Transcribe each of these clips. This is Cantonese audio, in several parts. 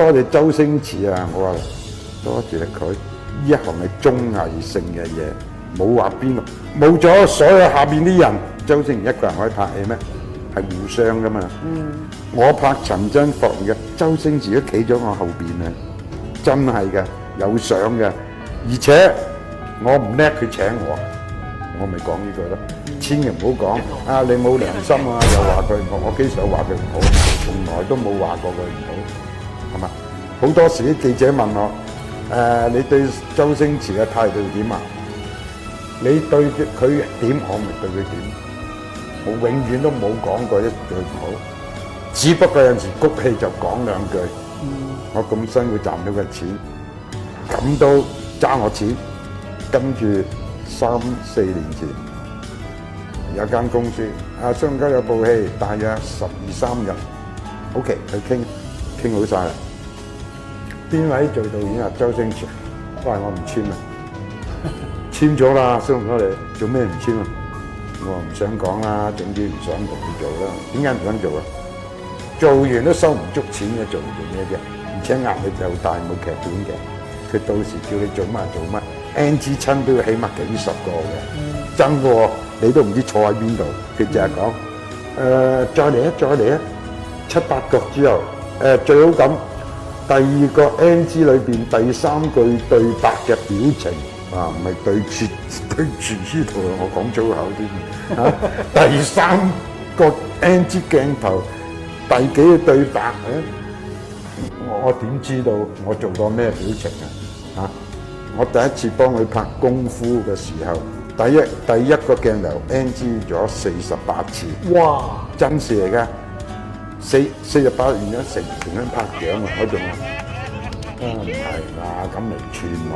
多謝周星馳啊！我話多謝佢，呢一行係綜藝性嘅嘢，冇話邊個冇咗所有下邊啲人，周星馳一個人可以拍戲咩？係互相噶嘛。我拍陳真霍嘅，周星馳都企咗我後邊啊！真係嘅，有相嘅，而且我唔叻，佢請我咪講呢句咯。千祈唔好講啊！你冇良心啊！又話佢唔好，我幾時有話佢唔好？從來都冇話過佢唔好，係嘛？好多時啲記者問我你對周星馳嘅態度點啊？你對佢點，我咪對佢點。我永遠都冇講過一句唔好，只不過有陣時谷氣就講兩句。我咁辛苦賺到嘅錢，咁都爭我錢。跟住3、4年前有間公司新加有部戲，大約12、13日 ，OK 去傾好晒啦。邊位做導演啊？周星馳，我話我唔簽啦，簽咗啦，蘇龍哥你做咩唔簽啊？我話唔想講啦，總之唔想同佢做啦。點解唔想做啊？做完都收唔足錢嘅，做咩啫？而且壓力又大，冇劇本嘅。佢到時叫你做乜做乜 ，NG 親都要起碼幾十個嘅，真喎，你都唔知坐喺邊度。佢就係講再嚟啊，7、8個之後最好咁。第二個 NG 裏邊第3句對白嘅表情唔係對住呢度，我講粗口添第3個 NG 鏡頭第幾個對白我點知道我做過咩表情啊？我第一次幫佢拍功夫嘅時候，第一個鏡頭 NG 咗48次，哇！真事嚟㗎。48年咗成拍獎啊！我仲唔係啦，咁嚟串我，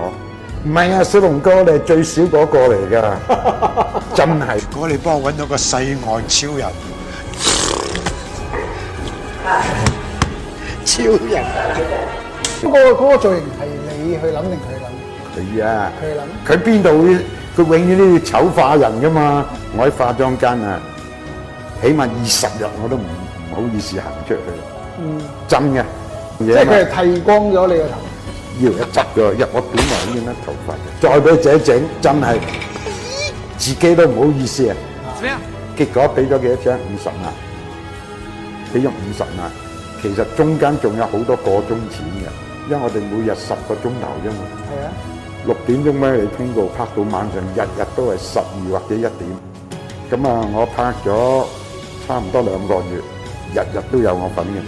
唔係啊，小龍哥你係最少嗰個嚟㗎，真係。如果你幫我揾到個世外超人，超人嗰個造型係你去諗定佢諗？佢啊，佢諗。佢邊度會？佢永遠都要醜化人㗎嘛！我喺化妝間啊，起碼20日我都唔好意思行出去，真嘅。即係佢係剃光咗你個頭，要一執咗入我本來呢啲頭髮，再俾佢整，真係自己都唔好意思啊！結果俾咗幾多錢？50萬，俾咗50萬。其實中間仲有好多個鐘錢嘅，因為我哋每日10個鐘頭啫嘛。係啊，6點鐘咩？你通告拍到晚上，日日都係12或者1點。咁我拍咗差唔多2個月。日日都有我份嘅。